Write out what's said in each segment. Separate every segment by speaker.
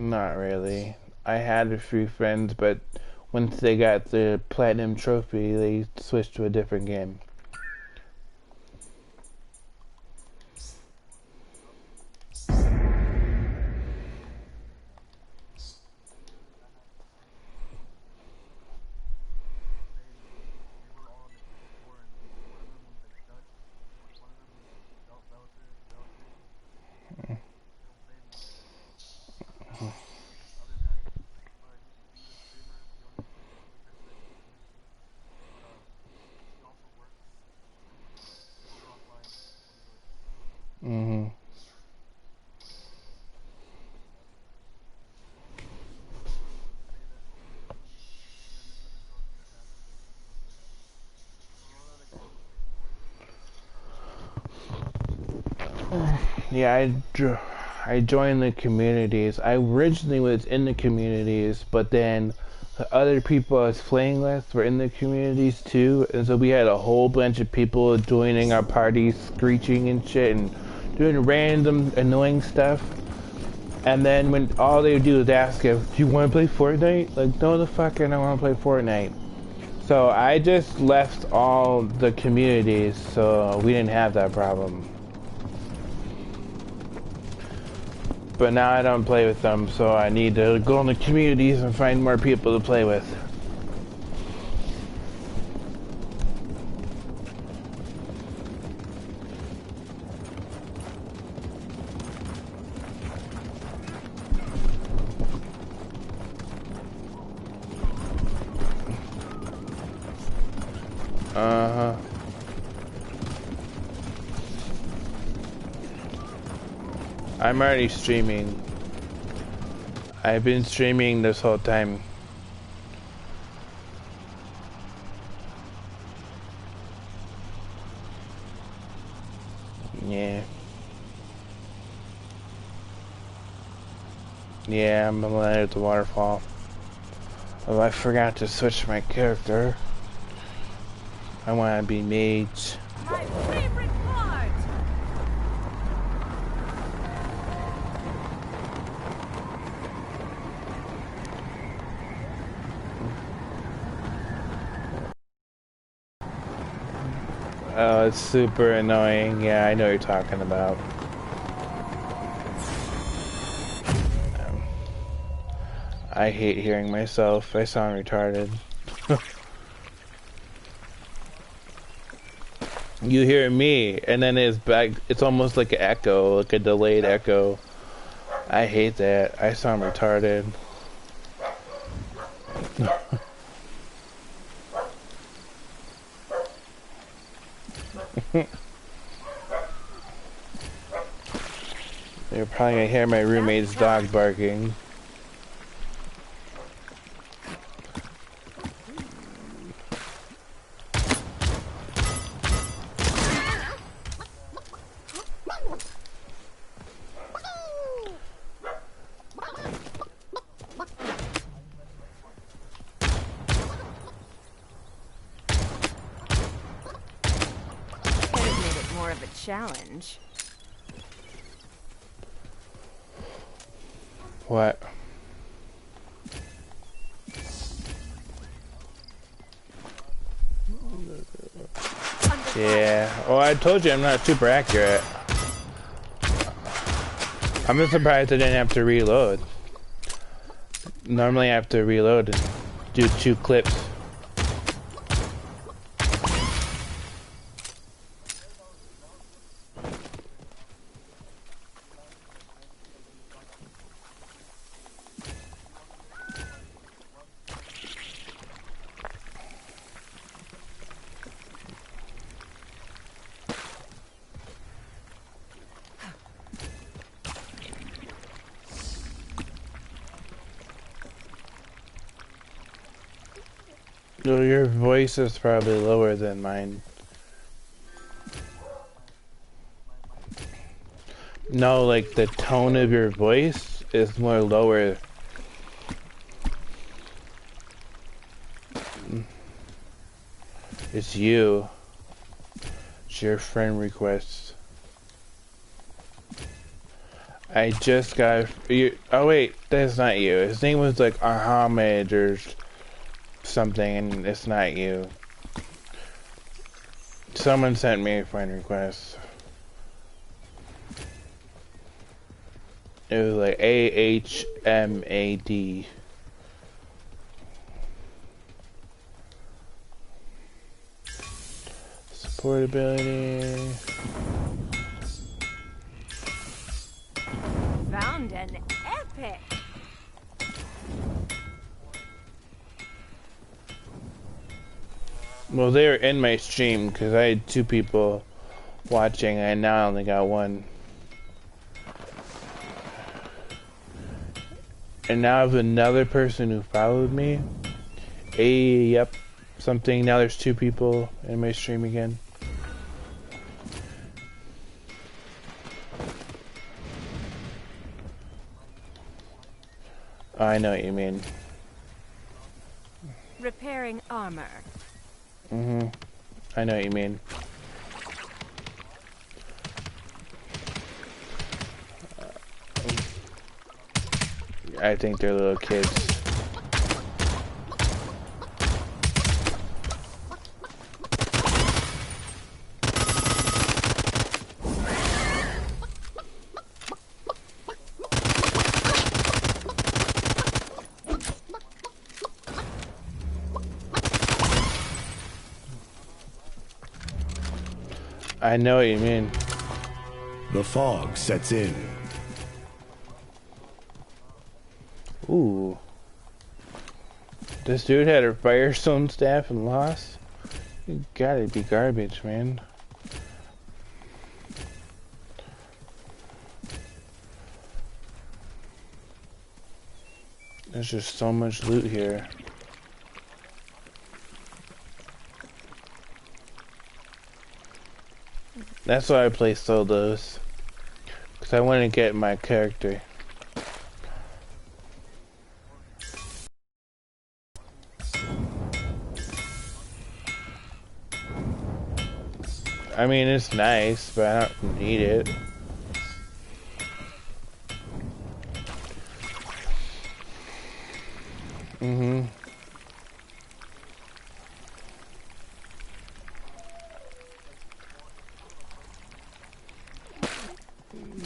Speaker 1: Not really. I had a few friends, but once they got the platinum trophy, they switched to a different game. Mm-hmm. Yeah, I joined the communities. I originally was in the communities, but then the other people I was playing with were in the communities too, and so we had a whole bunch of people joining our parties, screeching and shit, and doing random annoying stuff. And then when all they would do is ask if, do you want to play Fortnite? Like, no the fuck I don't want to play Fortnite. So I just left all the communities so we didn't have that problem. But now I don't play with them, so I need to go in the communities and find more people to play with. Uh-huh. I'm already streaming. I've been streaming this whole time. Yeah. Yeah, I'm landing at the waterfall. Oh, I forgot to switch my character. I want to be mage.
Speaker 2: My favorite part!
Speaker 1: Oh, it's super annoying. Yeah, I know what you're talking about. I hate hearing myself. I sound retarded. You hear me, and then it's back. It's almost like an echo, like a delayed echo. I hate that. I sound retarded. You're probably gonna hear my roommate's dog barking.
Speaker 2: Challenge.
Speaker 1: What? Yeah. Well, I told you I'm not super accurate. I'm just surprised I didn't have to reload. Normally I have to reload and do 2 clips. No, your voice is probably lower than mine. No, like the tone of your voice is more lower. It's you. It's your friend requests. I just got you. Oh wait, that's not you. His name was like Ahmed or something, and it's not you. Someone sent me a friend request. It was like AHMAD. Supportability.
Speaker 2: Found an epic.
Speaker 1: Well, they were in my stream because I had 2 people watching, and now I only got 1. And now I have another person who followed me. Yep, something. Now there's 2 people in my stream again. I know what you mean.
Speaker 2: Repairing armor.
Speaker 1: I know what you mean. I think they're little kids. I know what you mean.
Speaker 3: The fog sets in.
Speaker 1: Ooh. This dude had a Firestone staff and lost? You gotta be garbage, man. There's just so much loot here. That's why I play solos. Because I want to get my character. I mean, it's nice, but I don't need it.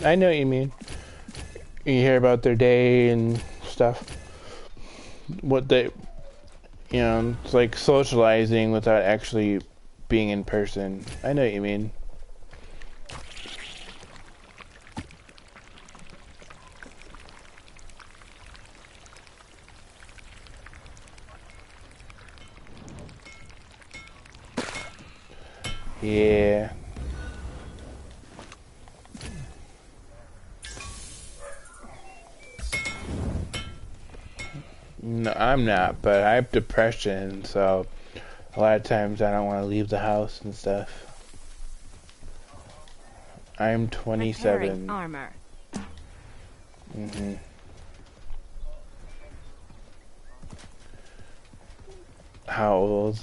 Speaker 1: I know what you mean. You hear about their day and stuff. What they, you know, it's like socializing without actually being in person. I know what you mean. Yeah. No, I'm not, but I have depression, so a lot of times I don't want to leave the house and stuff. I'm 27.
Speaker 2: Repairing armor.
Speaker 1: How old?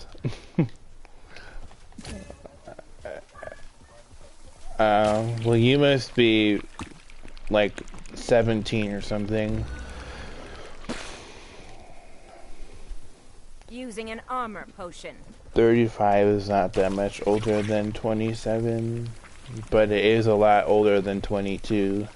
Speaker 1: Well, you must be like 17 or something.
Speaker 2: Using an armor potion.
Speaker 1: 35 is not that much older than 27, but it is a lot older than 22.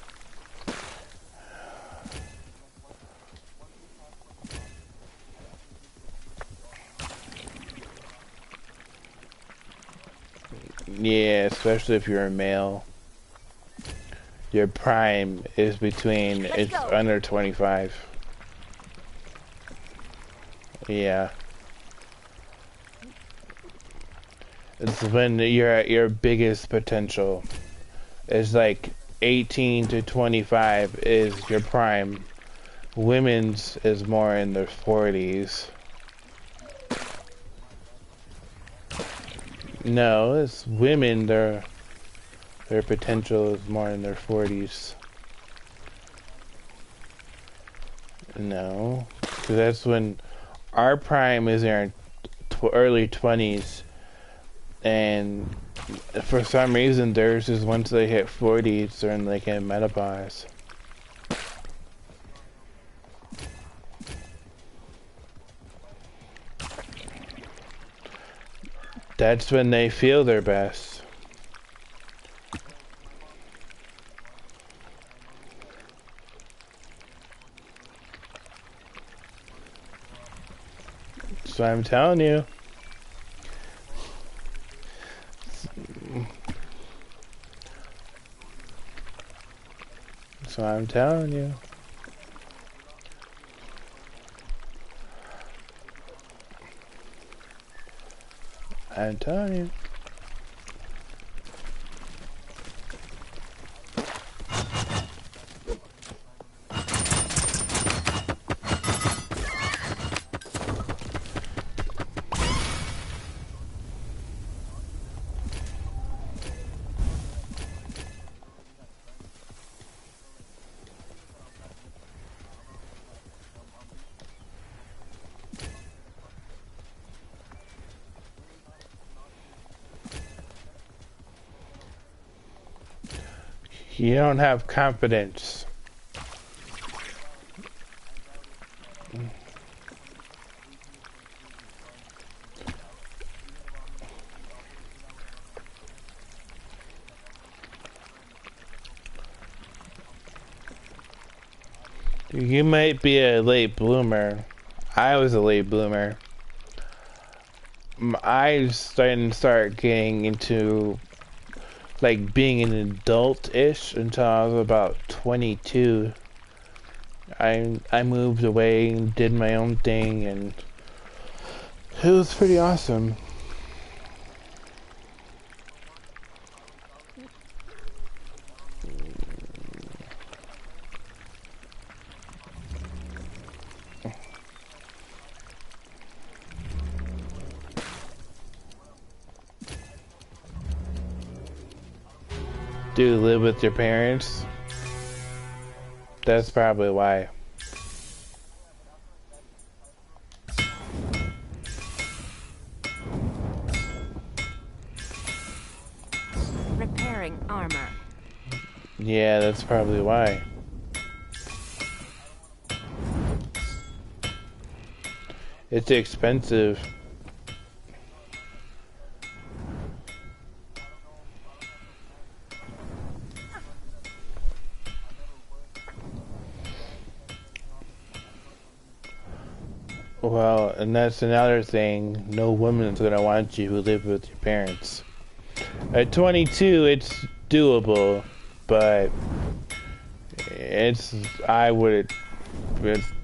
Speaker 1: Yeah, especially if you're a male. Your prime is between, it's under 25. Yeah. It's when you're at your biggest potential. It's like 18 to 25 is your prime. Women's is more in their 40s. No, it's women, their potential is more in their 40s. No, because that's when our prime is in our early 20s, and for some reason theirs is once they hit 40s, they're in like a menopause. That's when they feel their best. So I'm telling you. So I'm telling you. I'm telling you. You don't have confidence. You might be a late bloomer. I was a late bloomer. I start getting into like being an adult-ish until I was about 22. I moved away and did my own thing, and it was pretty awesome. Do you live with your parents? That's probably why.
Speaker 2: Repairing armor.
Speaker 1: Yeah, that's probably why. It's expensive. Well, and that's another thing. No woman's gonna want you who live with your parents. At 22, it's doable, but I would,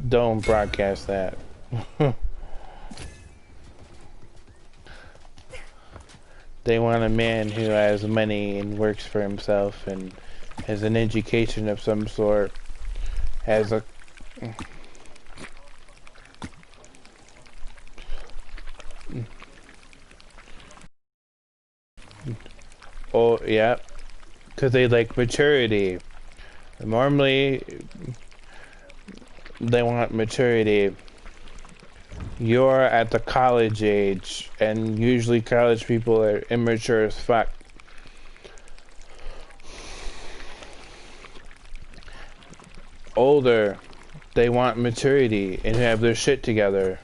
Speaker 1: don't broadcast that. They want a man who has money and works for himself and has an education of some sort, has a... Oh, yeah, because they like maturity. Normally, they want maturity. You're at the college age, and usually college people are immature as fuck. Older, they want maturity and have their shit together.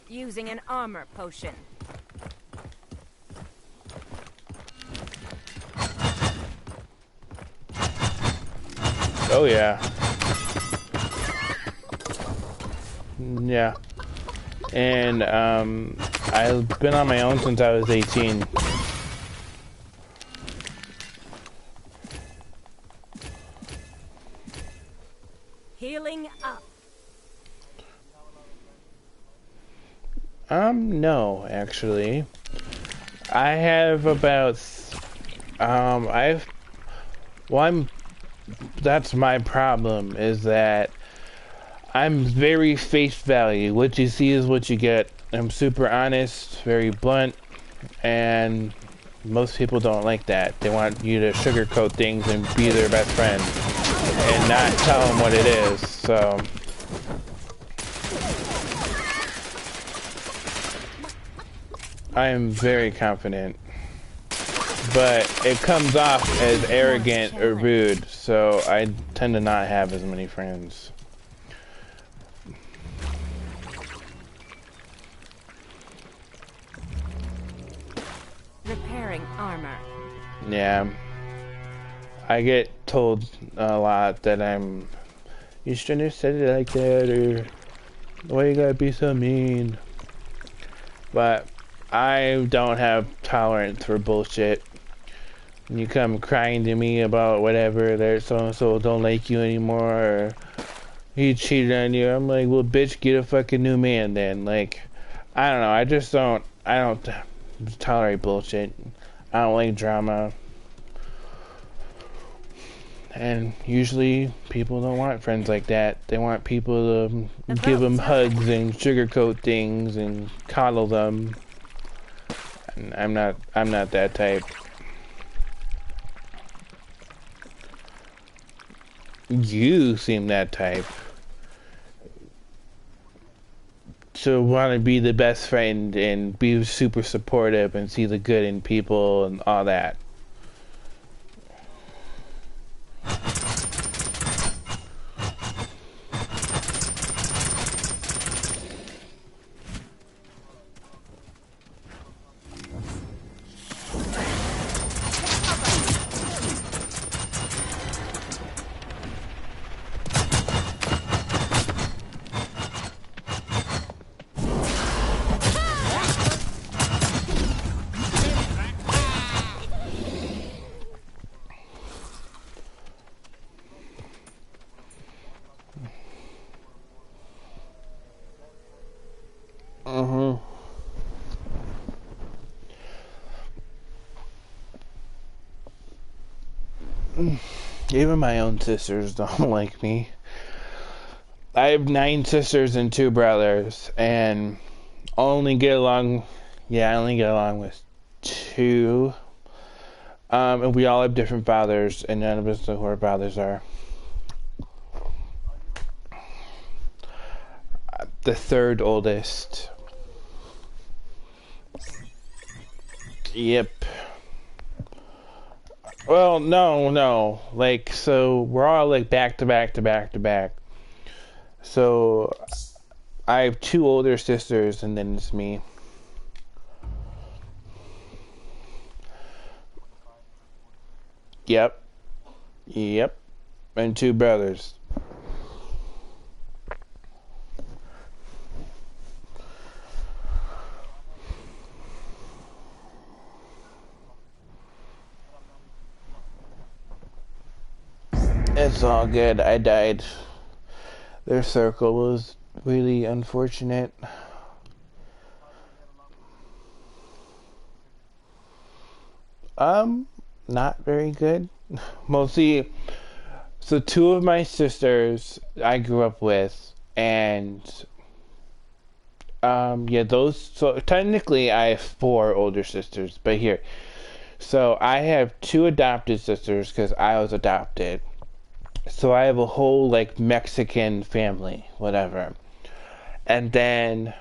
Speaker 2: Using an armor potion.
Speaker 1: Oh yeah. Yeah. And I've been on my own since I was 18.
Speaker 2: Healing up.
Speaker 1: No, actually. I have about, that's my problem, is that I'm very face value. What you see is what you get. I'm super honest, very blunt, and most people don't like that. They want you to sugarcoat things and be their best friend and not tell them what it is, so... I am very confident. but it comes off as arrogant or rude, so I tend to not have as many friends.
Speaker 2: Repairing armor.
Speaker 1: Yeah. I get told a lot that you shouldn't have said it like that, or why you gotta be so mean. But I don't have tolerance for bullshit. When you come crying to me about whatever, that so-and-so don't like you anymore, or he cheated on you, I'm like, well, bitch, get a fucking new man then. Like, I don't know, I don't tolerate bullshit. I don't like drama. And usually people don't want friends like that. They want people to give them hugs and sugarcoat things and coddle them. And I'm not that type. You seem that type. To want to be the best friend and be super supportive and see the good in people and all that. Even my own sisters don't like me. I have 9 sisters and 2 brothers, and I only get along with 2. And we all have different fathers, and none of us know who our fathers are. The 3rd oldest. Yep. Well, no. Like, so we're all like back to back. So I have 2 older sisters, and then it's me. Yep. And 2 brothers. It's all good. I died. Their circle was really unfortunate. Not very good. Mostly, so 2 of my sisters I grew up with, and yeah, so technically I have 4 older sisters, but here, so I have 2 adopted sisters because I was adopted. So I have a whole like Mexican family, whatever. And then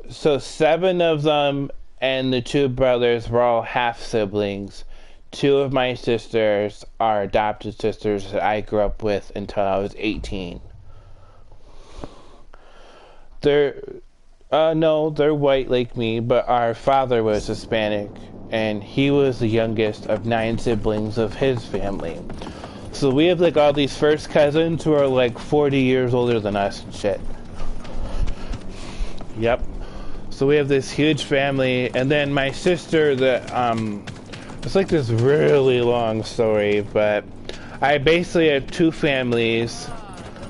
Speaker 1: so 7 of them and the 2 brothers were all half siblings. 2 of my sisters are adopted sisters that I grew up with until I was 18. No, they're white like me, but our father was Hispanic, and he was the youngest of 9 siblings of his family. So we have like all these first cousins who are like 40 years older than us and shit. Yep. So we have this huge family, and then my sister it's like this really long story, but I basically have 2 families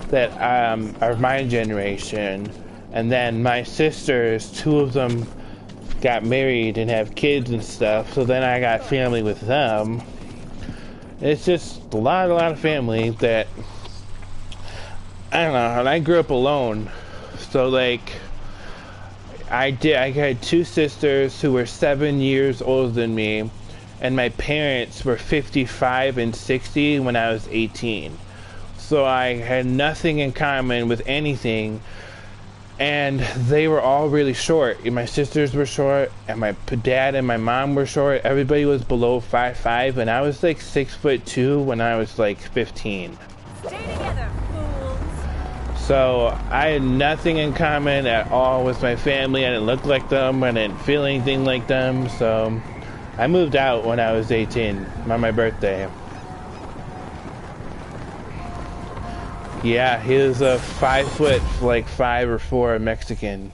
Speaker 1: that are my generation, and then my sisters, 2 of them got married and have kids and stuff, so then I got family with them. It's just a lot of family that I don't know, and I grew up alone, so like I had 2 sisters who were 7 years older than me, and my parents were 55 and 60 when I was 18. So I had nothing in common with anything and they were all really short. My sisters were short, and my dad and my mom were short. Everybody was below 5'5", and I was like 6'2" when I was like 15.
Speaker 2: Stay together, fools.
Speaker 1: So I had nothing in common at all with my family. I didn't look like them. I didn't feel anything like them. So I moved out when I was 18 on my birthday. Yeah, he was a 5 foot, like 5 or 4 Mexican.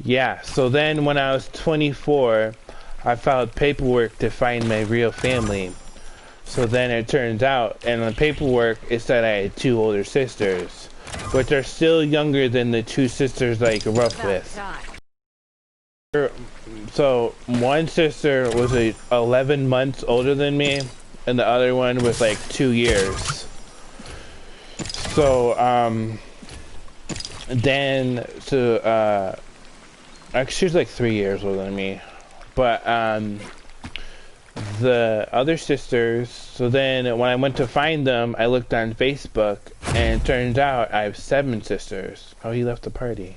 Speaker 1: Yeah, so then when I was 24, I filed paperwork to find my real family. So then it turns out, and on the paperwork, it said I had 2 older sisters, which are still younger than the 2 sisters I grew up with. So one sister was 11 months older than me, and the other one was like 2 years. So actually she was like 3 years older than me, but the other sisters, so then when I went to find them, I looked on Facebook, and it turns out I have 7 sisters. Oh, he left the party.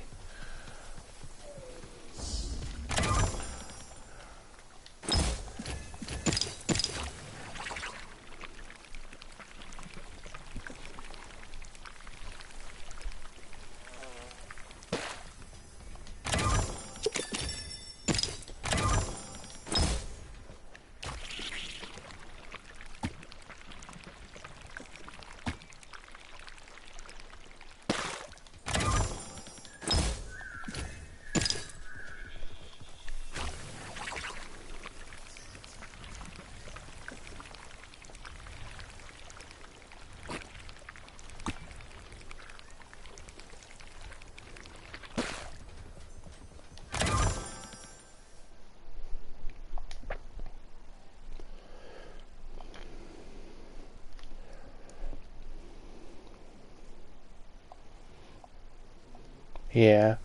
Speaker 1: Yeah.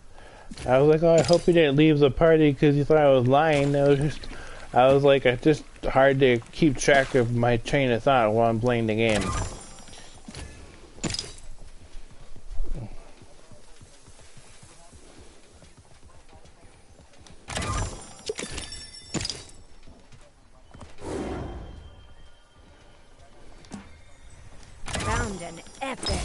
Speaker 1: I was like, oh, I hope he didn't leave the party because he thought I was lying. I was like, it's just hard to keep track of my train of thought while I'm playing the game.
Speaker 2: Found an epic.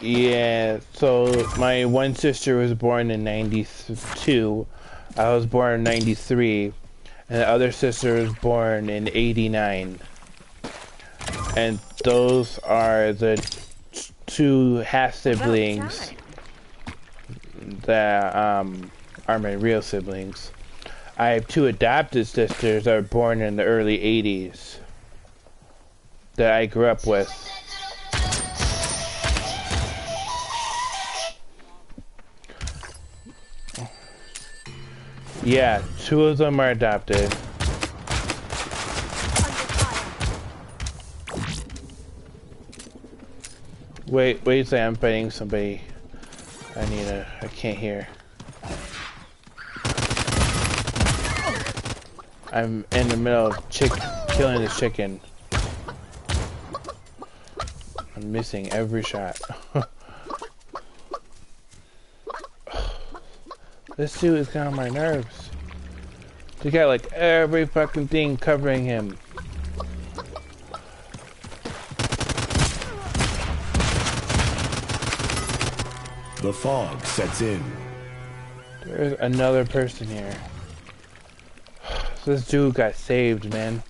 Speaker 1: Yeah, so my one sister was born in 92. I was born in 93. And the other sister was born in 89. And those are the 2 half-siblings that are my real siblings. I have 2 adopted sisters that were born in the early 80s that I grew up with. Yeah, 2 of them are adopted. Wait a second, I'm fighting somebody. I can't hear. I'm in the middle of killing this chicken. I'm missing every shot. This dude is getting on my nerves. They got like every fucking thing covering him.
Speaker 3: The fog sets in.
Speaker 1: There's another person here. This dude got saved, man.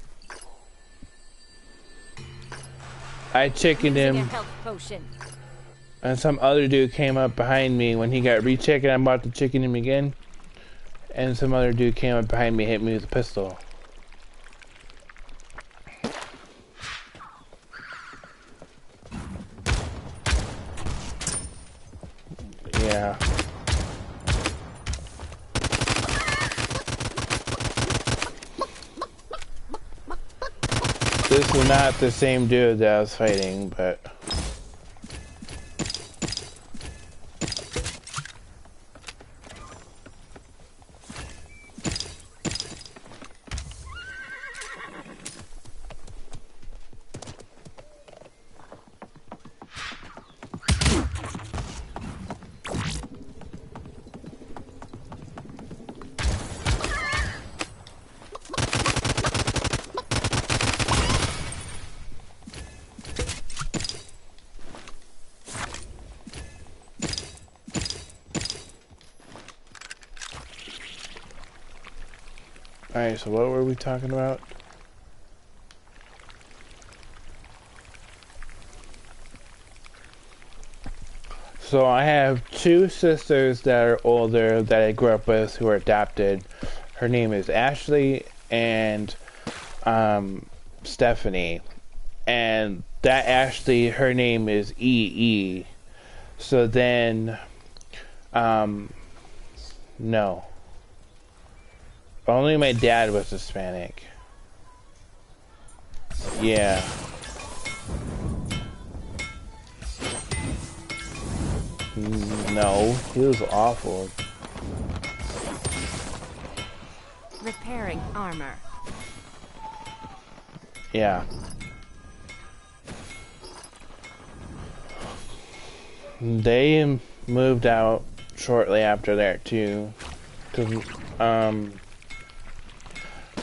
Speaker 1: I chickened him, and some other dude came up behind me when he got re-chickened. I'm about to chicken him again, and some other dude came up behind me, hit me with a pistol. Yeah. This is not the same dude that I was fighting, but... Alright, so what were we talking about? So I have two sisters that are older that I grew up with who are adopted. Her name is Ashley and Stephanie. And that Ashley, her name is EE. So then, no. Only my dad was Hispanic. Yeah. No, he was awful.
Speaker 2: Repairing armor.
Speaker 1: Yeah. They moved out shortly after that too. 'Cause,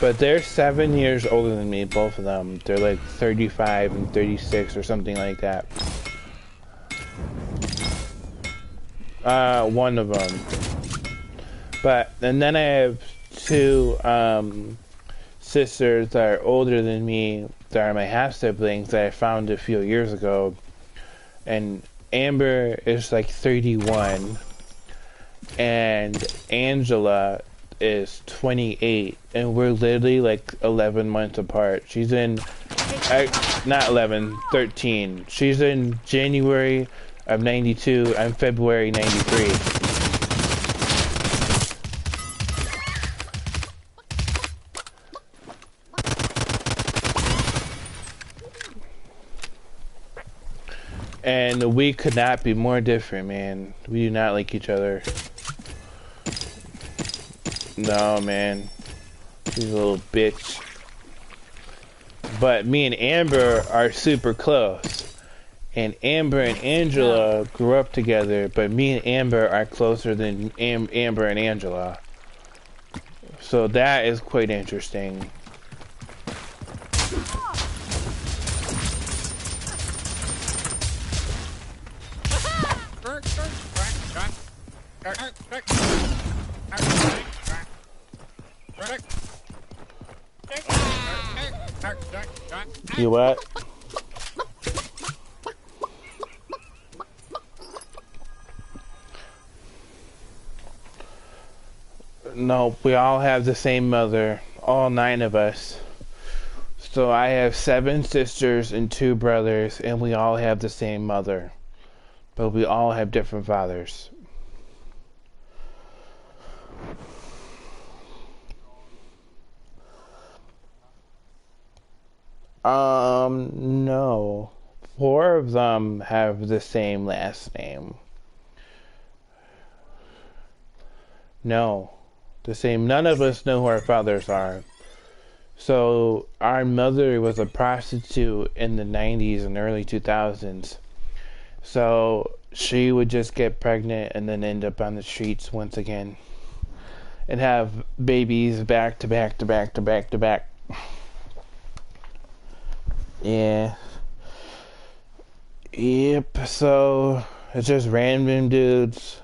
Speaker 1: but they're 7 years older than me, both of them. They're like 35 and 36 or something like that. One of them. And then I have two sisters that are older than me, that are my half siblings that I found a few years ago. And Amber is like 31, and Angela is 28, and we're literally like 11 months apart. She's in, not 11, 13. She's in January of 92, I'm February 93. And we could not be more different, man. We do not like each other. No, man. She's a little bitch. But me and Amber are super close. And Amber and Angela grew up together, but me and Amber are closer than Amber and Angela. So that is quite interesting. You what? No, we all have the same mother. All 9 of us. So I have 7 sisters and 2 brothers, and we all have the same mother. But we all have different fathers. No. 4 of them have the same last name. No. The same. None of us know who our fathers are. So, our mother was a prostitute in the 90s and early 2000s. So, she would just get pregnant and then end up on the streets once again. And have babies back to back to back to back to back. Yeah. Yep, so it's just random dudes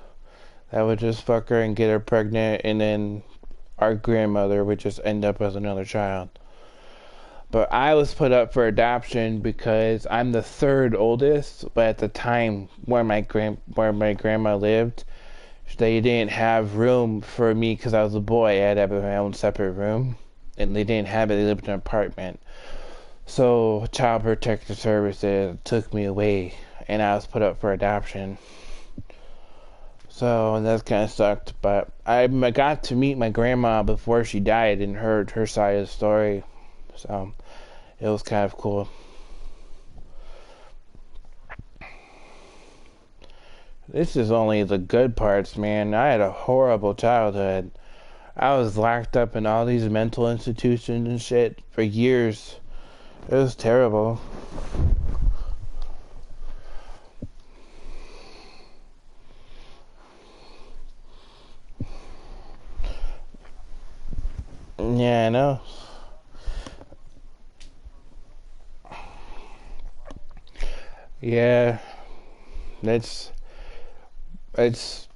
Speaker 1: that would just fuck her and get her pregnant, and then our grandmother would just end up as another child. But I was put up for adoption because I'm the 3rd oldest, but at the time where my grandma lived, they didn't have room for me because I was a boy. I had to have my own separate room, and they didn't have it. They lived in an apartment. So, Child Protective Services took me away, and I was put up for adoption. So, that kind of sucked, but I got to meet my grandma before she died and heard her side of the story. So, It was kind of cool. This is only the good parts, man. I had a horrible childhood. I was locked up in all these mental institutions and shit for years. It was terrible. Yeah, I know. Yeah, it's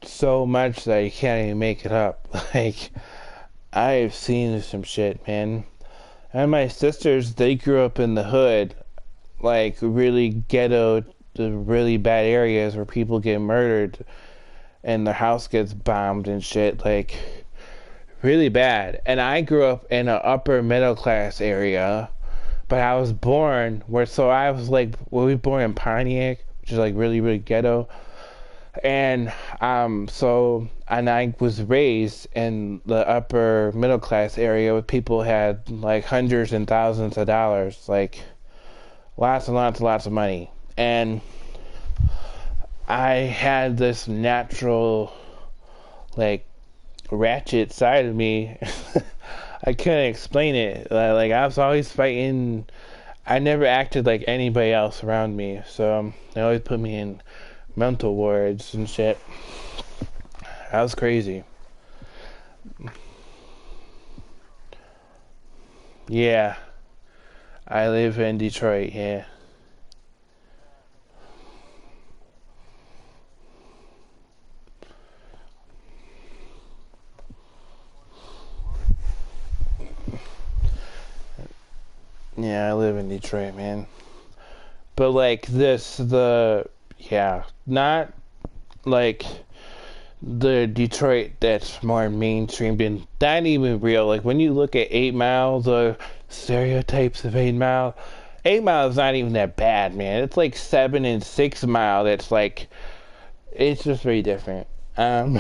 Speaker 1: so much that you can't even make it up. Like, I've seen some shit, man. And my sisters, they grew up in the hood, like really ghetto, the really bad areas where people get murdered and their house gets bombed and shit, like really bad. And I grew up in an upper middle class area, but I was born where, so I was like, well, we were born in Pontiac, which is like really, really ghetto. And and I was raised in the upper middle class area where people had like hundreds and thousands of dollars, like lots and lots and lots of money. And I had this natural, like, ratchet side of me. I couldn't explain it. Like, I was always fighting. I never acted like anybody else around me, so they always put me in mental wards and shit. That was crazy. Yeah, I live in Detroit. Yeah. Yeah, I live in Detroit, man. But like yeah, not like the Detroit that's more mainstream, and not even real. Like when you look at 8 Mile, the stereotypes of 8 Mile, 8 Mile is not even that bad, man. It's like 7 and 6 Mile. That's like, it's just very different. Yeah,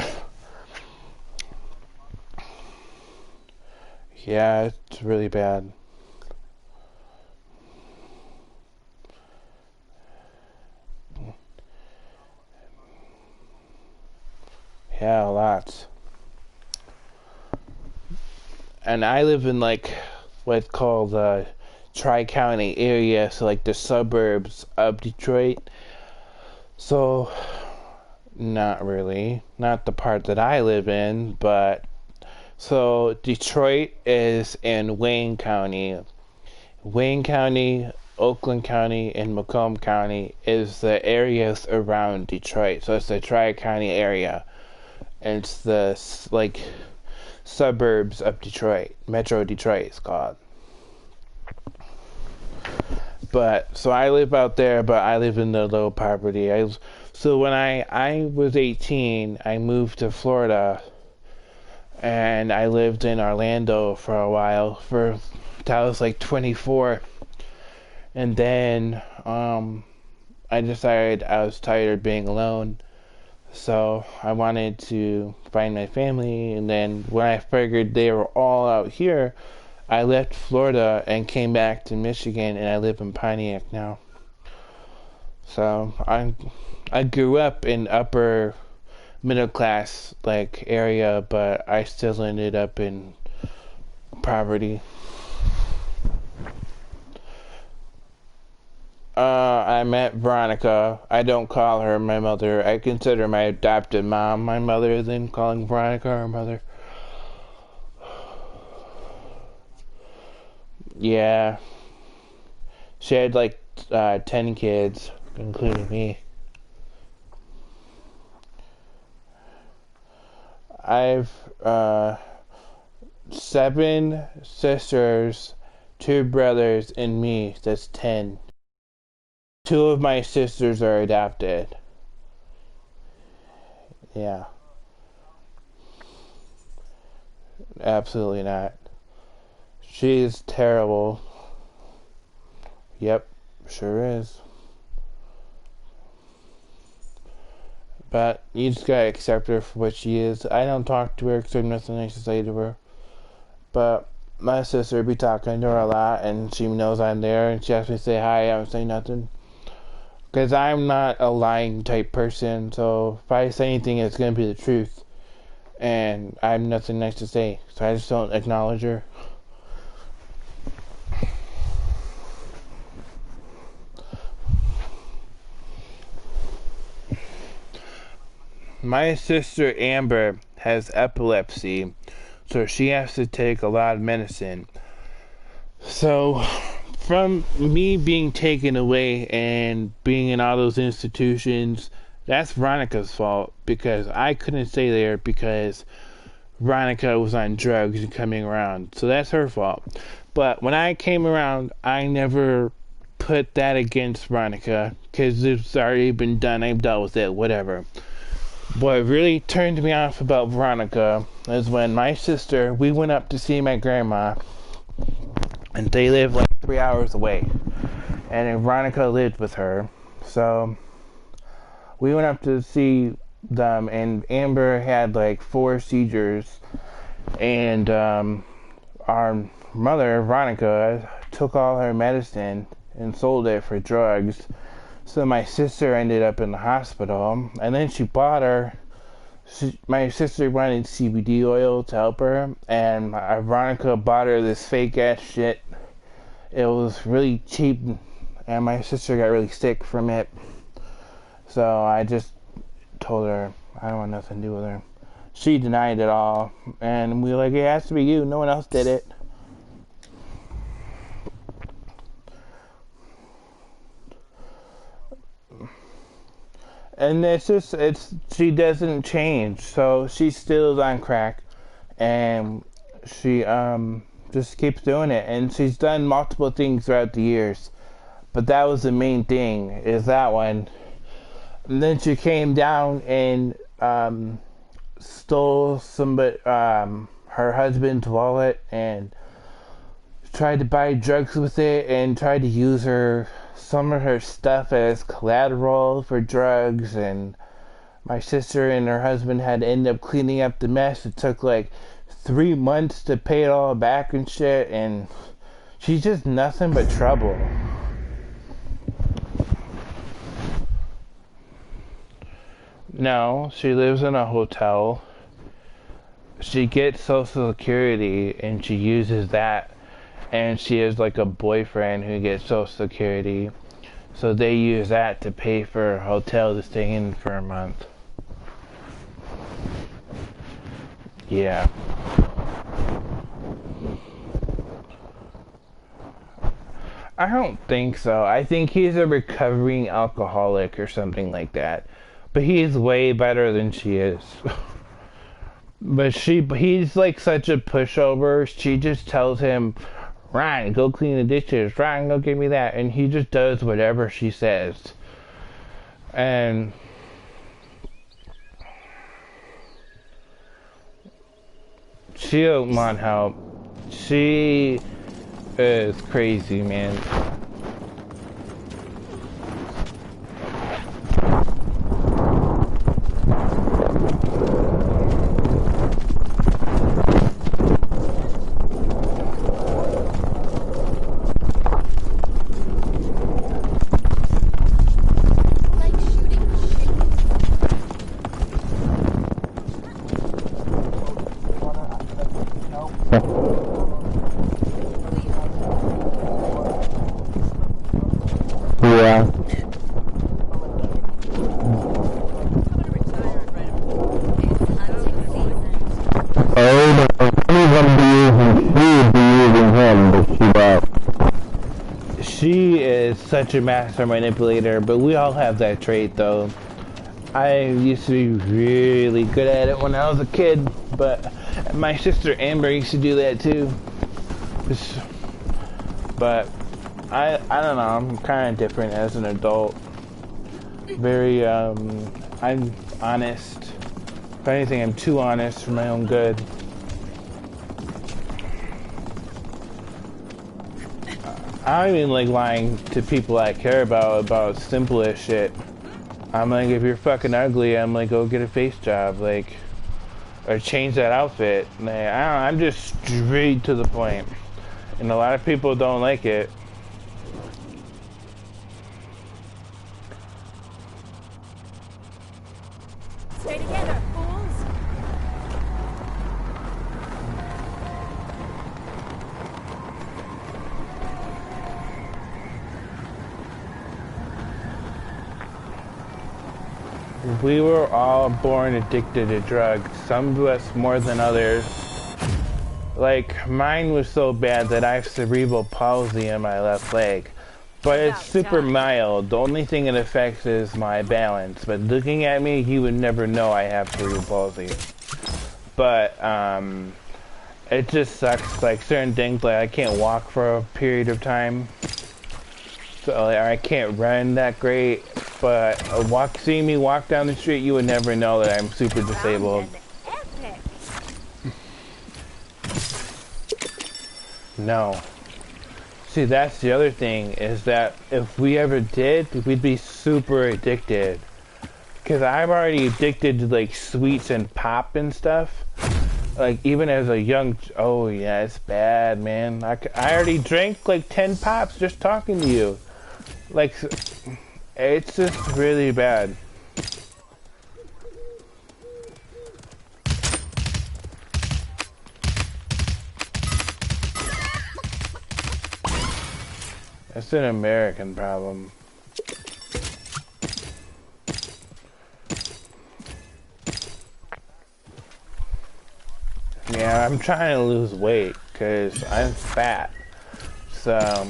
Speaker 1: it's really bad. Yeah, lots. And I live in like what's called the Tri-County area, so like the suburbs of Detroit. So not really, not the part that I live in, but so Detroit is in Wayne County. Wayne County, Oakland County, and Macomb County is the areas around Detroit. So it's the Tri-County area. And it's the like suburbs of Detroit. Metro Detroit is called. But so I live out there, but I live in the low poverty. So when I was 18, I moved to Florida, and I lived in Orlando for a while. For I was like 24, and then I decided I was tired of being alone. So I wanted to find my family, and then when I figured they were all out here, I left Florida and came back to Michigan, and I live in Pontiac now. So I grew up in upper middle class like area, but I still ended up in poverty. I met Veronica. I don't call her my mother. I consider my adopted mom my mother, than calling Veronica her mother. Yeah. She had like 10 kids, including me. I've 7 sisters, 2 brothers, and me. That's 10. 2 of my sisters are adopted. Yeah, absolutely not. She is terrible. Yep, sure is. But you just gotta accept her for what she is. I don't talk to her because there's nothing nice to say to her. But my sister be talking to her a lot, and she knows I'm there, and she asks me to say hi. I don't say nothing. Because I'm not a lying type person, so if I say anything, it's going to be the truth. And I have nothing nice to say, so I just don't acknowledge her. My sister Amber has epilepsy, so she has to take a lot of medicine. So, from me being taken away and being in all those institutions, that's Veronica's fault, because I couldn't stay there because Veronica was on drugs and coming around. So that's her fault. But when I came around, I never put that against Veronica, because it's already been done. I've dealt with it, whatever. What really turned me off about Veronica is when my sister, we went up to see my grandma, and they live like 3 hours away, and Veronica lived with her. So we went up to see them, and Amber had like 4 seizures, and our mother, Veronica, took all her medicine and sold it for drugs. So my sister ended up in the hospital, and then she bought her. My sister wanted CBD oil to help her, and Veronica bought her this fake ass shit. It was really cheap, and my sister got really sick from it. So I just told her I don't want nothing to do with her. She denied it all, and we were like, it has to be you. No one else did it. And she doesn't change, so she still is on crack, and she just keeps doing it, and she's done multiple things throughout the years, but that was the main thing, is that one. And then she came down and stole her husband's wallet and tried to buy drugs with it, and tried to use some of her stuff as collateral for drugs. And my sister and her husband had to end up cleaning up the mess. It took like 3 months to pay it all back and shit, and she's just nothing but trouble. No, she lives in a hotel. She gets Social Security and she uses that, and she has like a boyfriend who gets Social Security, so they use that to pay for a hotel to stay in for a month. Yeah. I don't think so. I think he's a recovering alcoholic or something like that. But he's way better than she is. But he's like such a pushover. She just tells him, Ryan, go clean the dishes. Ryan, go give me that. And he just does whatever she says. And she don't want help. She is crazy, man. Yeah. Oh, no. She would be using him, but she won't. She is such a master manipulator, but we all have that trait, though. I used to be really good at it when I was a kid, but my sister Amber used to do that too. But I don't know, I'm kind of different as an adult. Very, I'm honest. If anything, I'm too honest for my own good. I don't even like lying to people I care about simplest shit. I'm like, if you're fucking ugly, I'm like, go get a face job. Like, or change that outfit. Like, I don't know, I'm just straight to the point. And a lot of people don't like it.
Speaker 2: Stay together, fools!
Speaker 1: We were all born addicted to drugs, some of us more than others. Like, mine was so bad that I have cerebral palsy in my left leg. But it's super mild. The only thing it affects is my balance. But looking at me, you would never know I have cerebral palsy. But, it just sucks. Like, certain things, like I can't walk for a period of time. So, like, I can't run that great. But seeing me walk down the street, you would never know that I'm super disabled. No. See, that's the other thing, is that if we ever did, we'd be super addicted. Because I'm already addicted to, like, sweets and pop and stuff. Like, even as a young... Oh, yeah, it's bad, man. I already drank, like, 10 pops just talking to you. Like, it's just really bad. It's an American problem. Yeah, I'm trying to lose weight because I'm fat. So,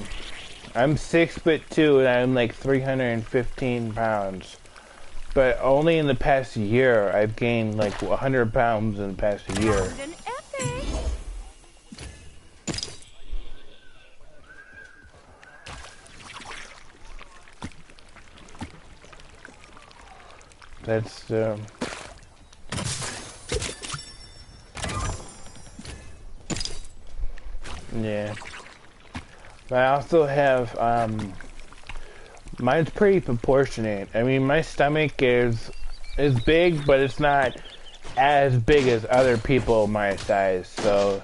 Speaker 1: I'm 6'2" and I'm like 315 pounds. But only in the past year, I've gained like 100 pounds in the past year. That's yeah. But I also have mine's pretty proportionate. I mean, my stomach is big, but it's not as big as other people my size. So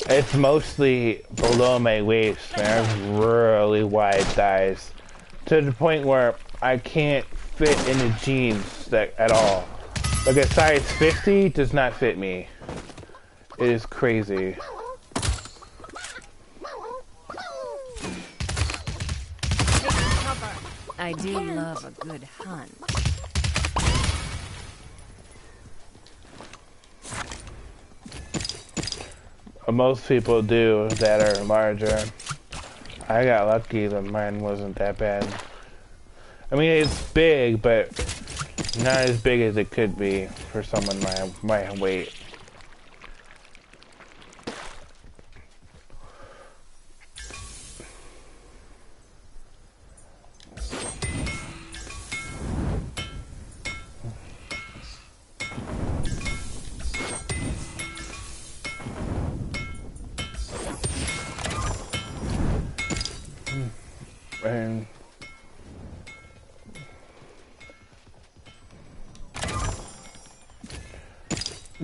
Speaker 1: it's mostly below my waist. And I have really wide thighs to the point where I can't fit into jeans at all. Like a size 50 does not fit me. It is crazy.
Speaker 2: I do love a good hunt.
Speaker 1: Most people do that are larger. I got lucky that mine wasn't that bad. I mean, it's big, but not as big as it could be for someone my weight. And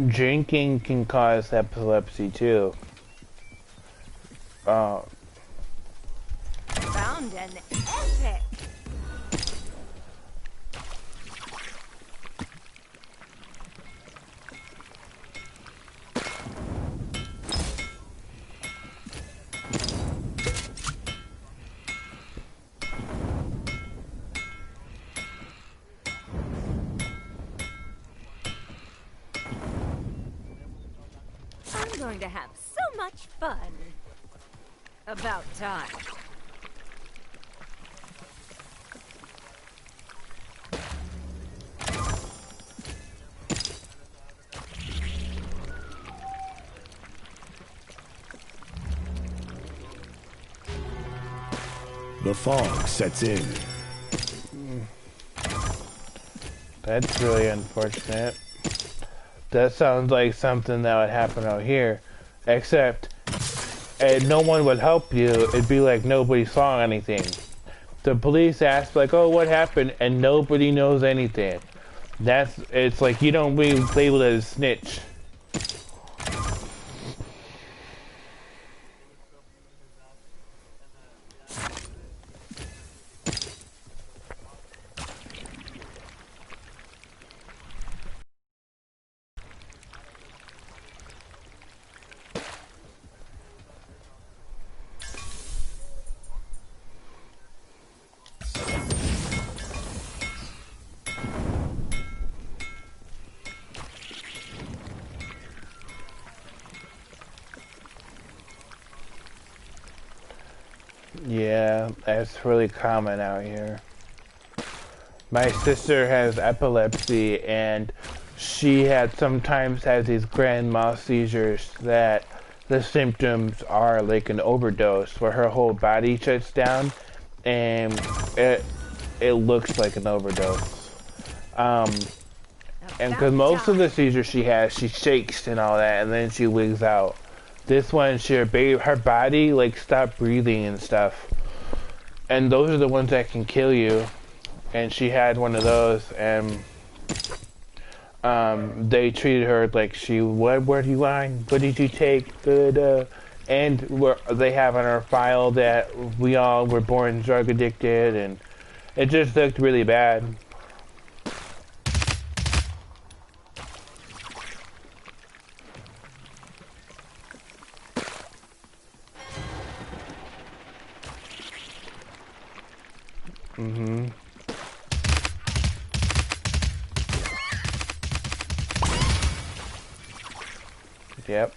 Speaker 1: drinking can cause epilepsy too.
Speaker 2: Found an epic. I'm going to have so much fun. About time.
Speaker 3: The fog sets in.
Speaker 1: That's really unfortunate. That sounds like something that would happen out here, except no one would help you. It'd be like nobody saw anything. The police ask like, "Oh, what happened?" and nobody knows anything. It's like you don't be labeled as a snitch. Yeah, that's really common out here. My sister has epilepsy, and she sometimes has these grand mal seizures that the symptoms are like an overdose, where her whole body shuts down, and it looks like an overdose. And because most of the seizures she has, she shakes and all that, and then she wigs out. This one, her body like stopped breathing and stuff, and those are the ones that can kill you. And she had one of those, and they treated her like where do you line? What did you take? Good, and they have on our file that we all were born drug addicted, and it just looked really bad. Mm-hmm. Yep.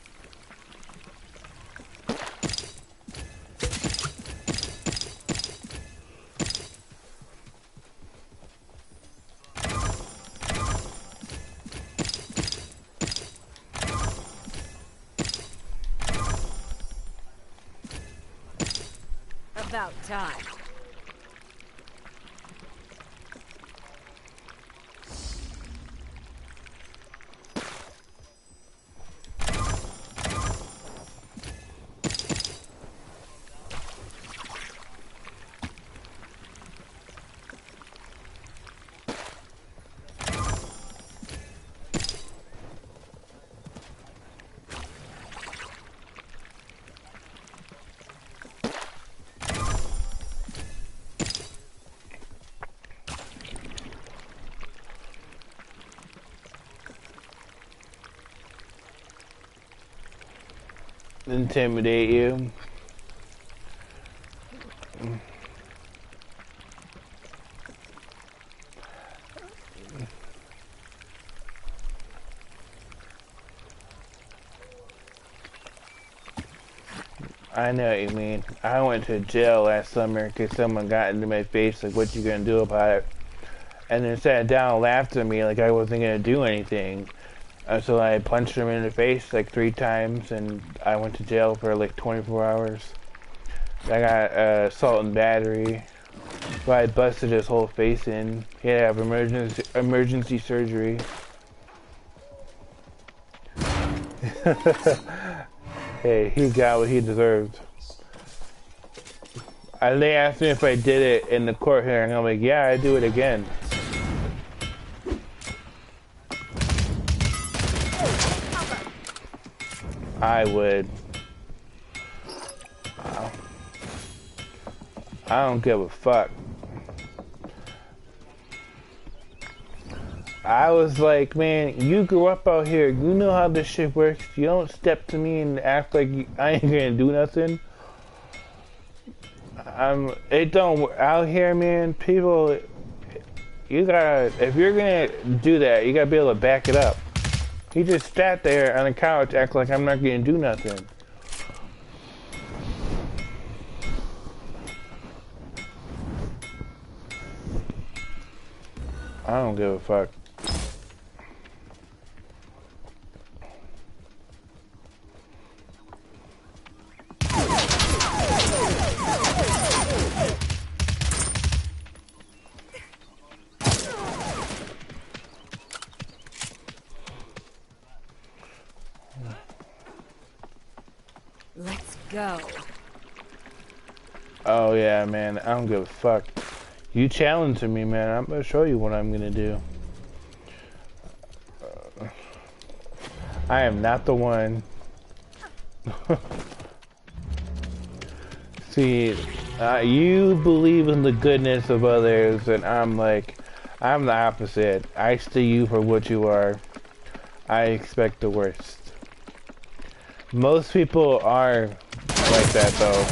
Speaker 2: About time.
Speaker 1: Intimidate you. I know what you mean. I went to jail last summer because someone got into my face like, what you gonna do about it? And then sat down and laughed at me like I wasn't gonna do anything. So I punched him in the face like 3 times, and I went to jail for like 24 hours. I got assault and battery. So I busted his whole face in. He had to have emergency surgery. Hey, he got what he deserved. They asked me if I did it in the court hearing. I'm like, yeah, I do it again. I would. I don't give a fuck. I was like, man, you grew up out here. You know how this shit works. You don't step to me and act like I ain't gonna do nothing. It don't out here, man. People, you gotta, if you're gonna do that, you gotta be able to back it up. He just sat there on the couch, act like I'm not gonna do nothing. I don't give a fuck.
Speaker 2: Let's go.
Speaker 1: Oh yeah, man, I don't give a fuck. You challenging me, man. I'm gonna show you what I'm gonna do. I am not the one. See, you believe in the goodness of others, and I'm the opposite. I see you for what you are. I expect the worst. Most people are like that, though.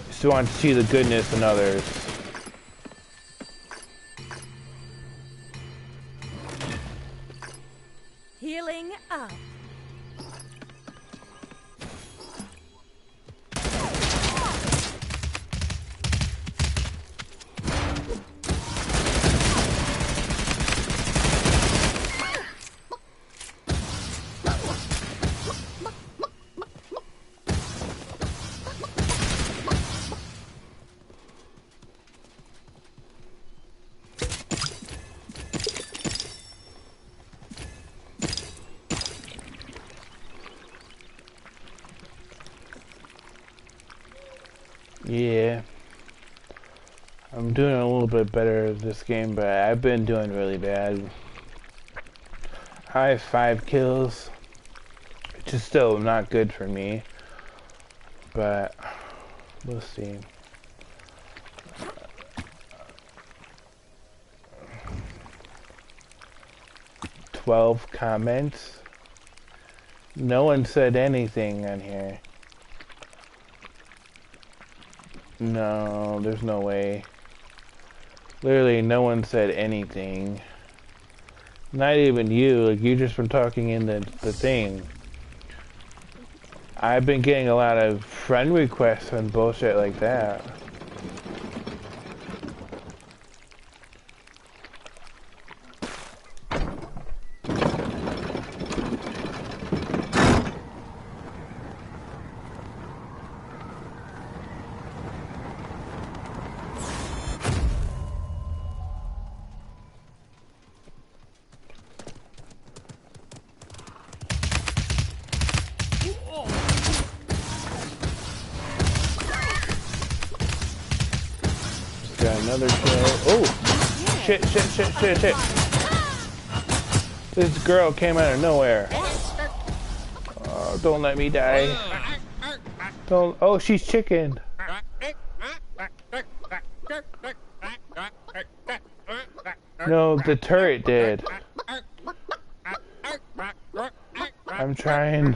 Speaker 1: Just want to see the goodness in others.
Speaker 2: Healing up.
Speaker 1: Yeah. I'm doing a little bit better this game, but I've been doing really bad. I have 5 kills, which is still not good for me, but we'll see. "12 comments. No one said anything on here. No, there's no way. Literally, no one said anything. Not even you. Like, you just been talking in the thing. I've been getting a lot of friend requests and bullshit like that. Got another kill. Oh! Shit. This girl came out of nowhere. Oh, don't let me die. Don't. Oh, she's chicken. No, the turret did. I'm trying.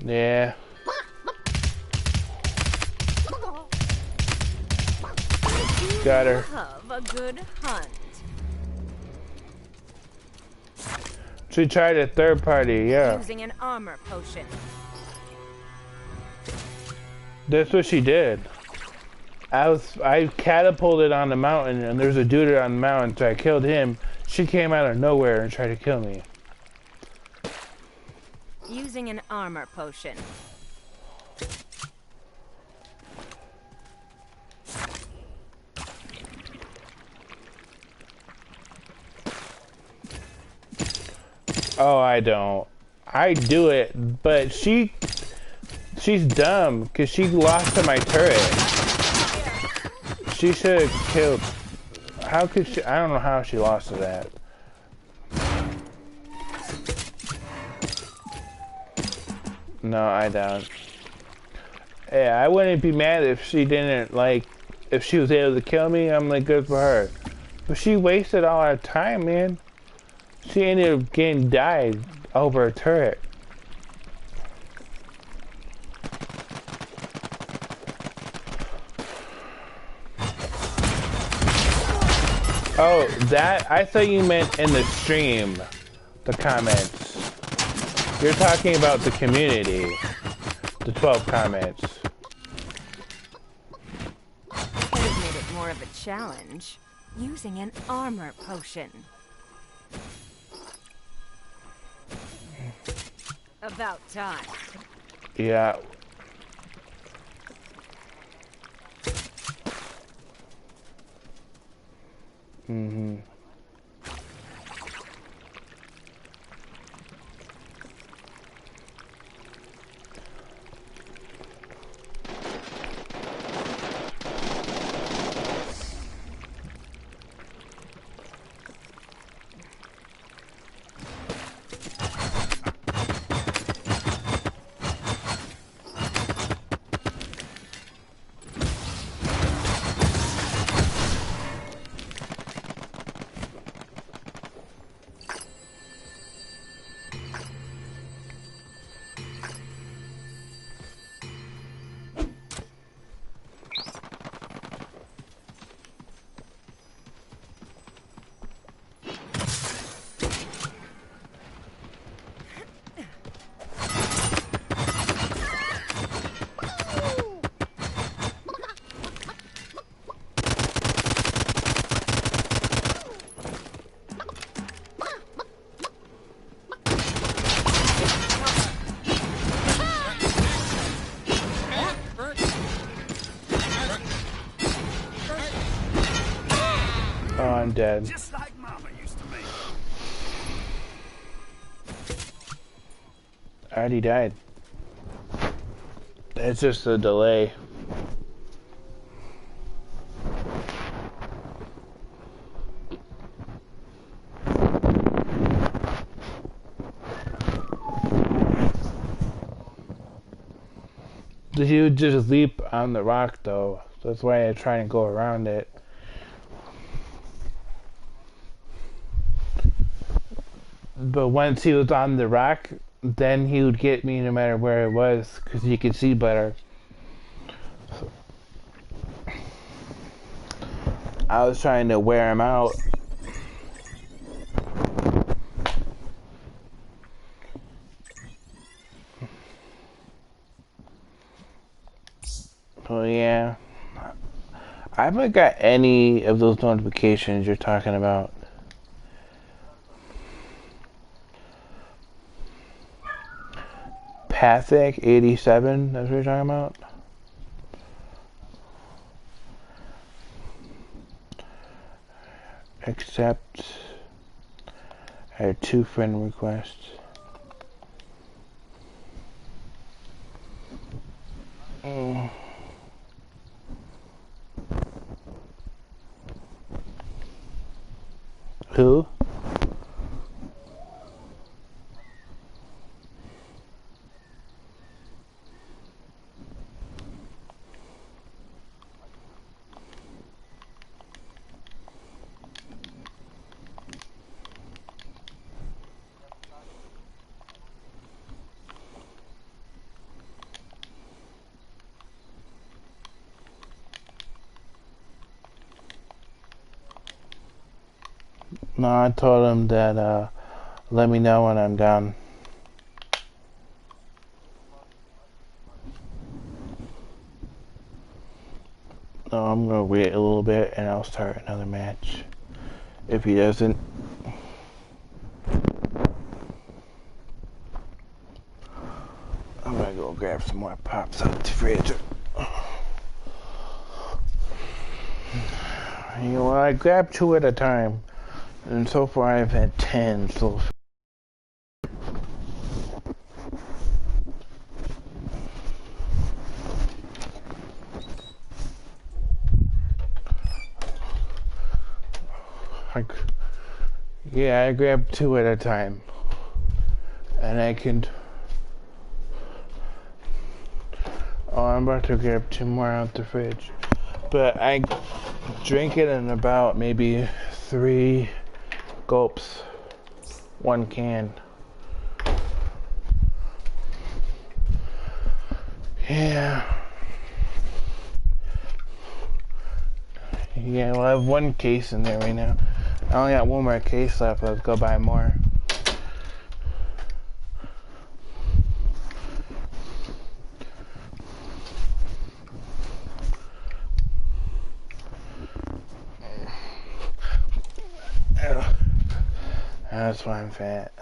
Speaker 1: Yeah. Got her.
Speaker 2: Love a good hunt.
Speaker 1: She tried a third party, yeah.
Speaker 2: Using an armor potion.
Speaker 1: That's what she did. I catapulted on the mountain, and there's a dude on the mountain, so I killed him. She came out of nowhere and tried to kill me.
Speaker 2: Using an armor potion.
Speaker 1: Oh, I don't. I do it, but she's dumb because she lost to my turret. She should have killed. How could she? I don't know how she lost to that. No, I don't. Yeah, I wouldn't be mad if she didn't, like, if she was able to kill me. I'm like, good for her. But she wasted all our time, man. She ended up getting died over a turret. Oh, that, I thought you meant in the stream, the comments. You're talking about the community, the 12 comments.
Speaker 2: Could have made it more of a challenge. Using an armor potion. About time.
Speaker 1: Yeah. Mm-hmm. dead.
Speaker 3: Just like Mama used to make.
Speaker 1: I already died. It's just a delay. He would just leap on the rock though. That's why I try and go around it. But once he was on the rock, then he would get me no matter where it was, because he could see better. I was trying to wear him out. Oh yeah. I haven't got any of those notifications you're talking about. Pathic 87, that's what you're talking about? Accept. I had 2 friend requests. Who? No, I told him that, let me know when I'm done. No, I'm gonna wait a little bit and I'll start another match. If he doesn't. I'm gonna go grab some more pops out the fridge. You know, I grab 2 at a time. And so far I've had 10, so... Yeah, I grab 2 at a time. And I can... Oh, I'm about to grab 2 more out the fridge. But I drink it in about maybe 3 gulps. 1 can. Yeah. Yeah, well, I have 1 case in there right now. I only got 1 more case left. Let's go buy more. That's why I'm fat.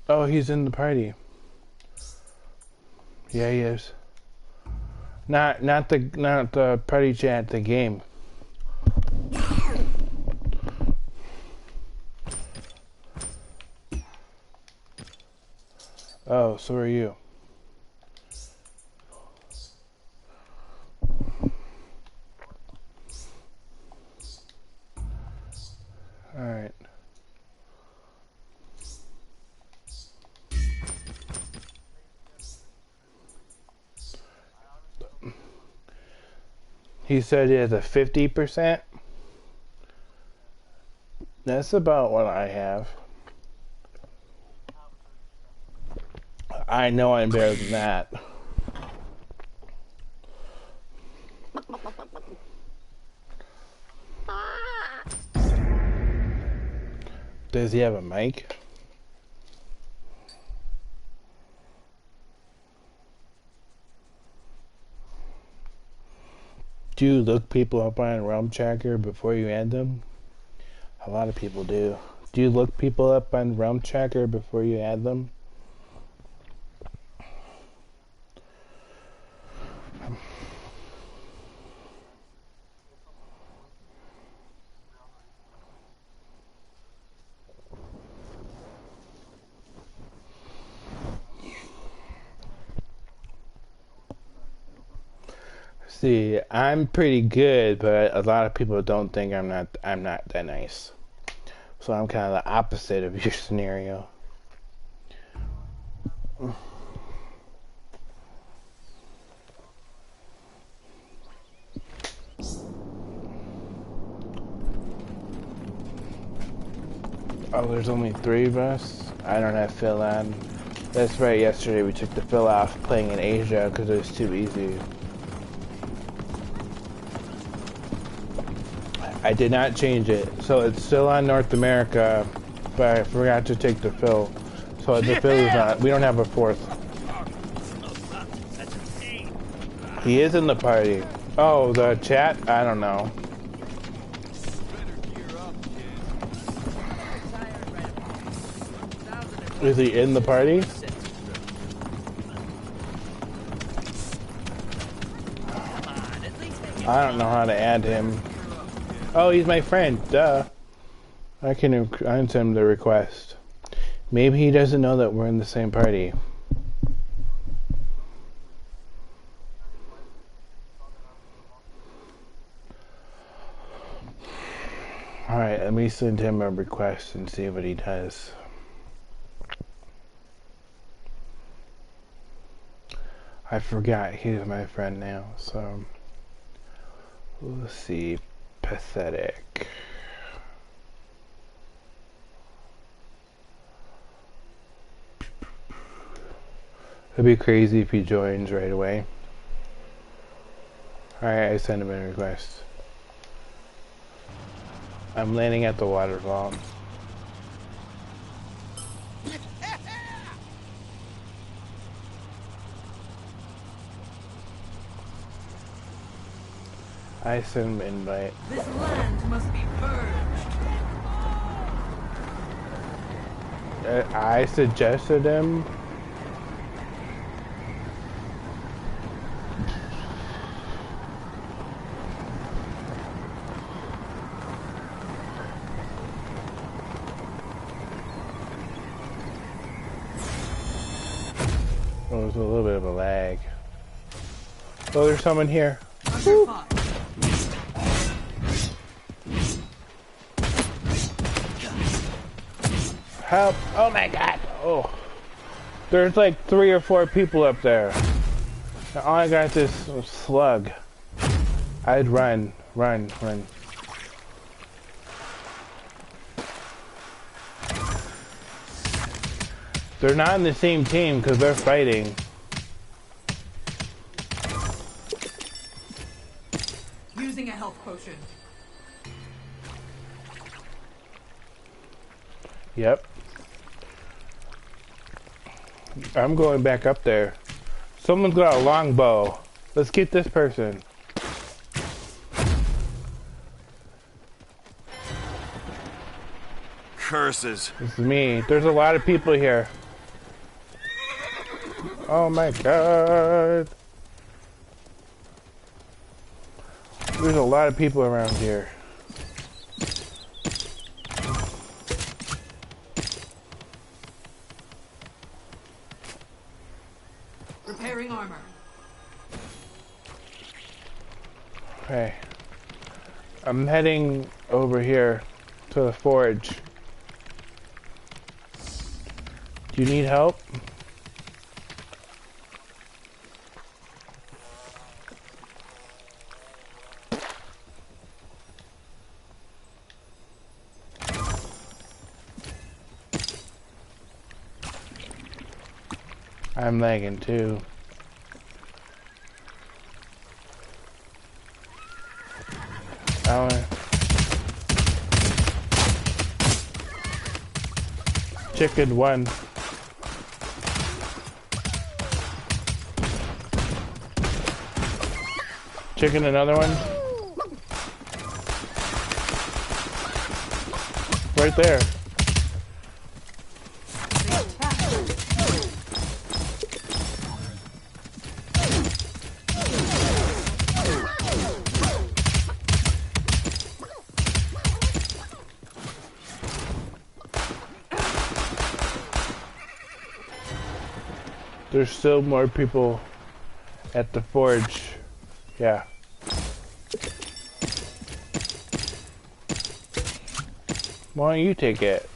Speaker 1: Oh, he's in the party. Yeah, he is. Not the party chat, the game. Oh, so are you. Alright. He said he has a 50%. That's about what I have. I know I'm better than that. Does he have a mic? Do you look people up on Realm Tracker before you add them? A lot of people do. Do you look people up on Realm Tracker before you add them? See, I'm pretty good, but a lot of people don't think I'm not that nice. So I'm kind of the opposite of your scenario. Oh, there's only 3 of us? I don't have Phil on. That's right, yesterday we took the Phil off playing in Asia because it was too easy. I did not change it, so it's still on North America, but I forgot to take the Phil. So the Phil is not. We don't have a 4th. He is in the party. Oh, the chat? I don't know. Is he in the party? I don't know how to add him. Oh, he's my friend. Duh. I can send him the request. Maybe he doesn't know that we're in the same party. Alright, let me send him a request and see what he does. I forgot he's my friend now, so we'll see. Pathetic. It'd be crazy if he joins right away. Alright, I sent him a request. I'm landing at the waterfall. I sent him an invite.
Speaker 4: This land must be purged.
Speaker 1: I suggested him. Oh, there's a little bit of a lag. Oh, there's someone here. Help! Oh my god! Oh, there's like 3 or 4 people up there. And all I got is this slug. I'd run. They're not in the same team because they're fighting.
Speaker 4: Using a health potion.
Speaker 1: Yep. I'm going back up there. Someone's got a longbow. Let's get this person.
Speaker 3: Curses.
Speaker 1: This is me. There's a lot of people here. Oh my god. There's a lot of people around here.
Speaker 4: Repairing armor.
Speaker 1: Okay. I'm heading over here to the forge. Do you need help? I'm lagging too. Chicken 1. Chicken, another one. Right there. There's still more people at the forge. Yeah. Why don't you take it?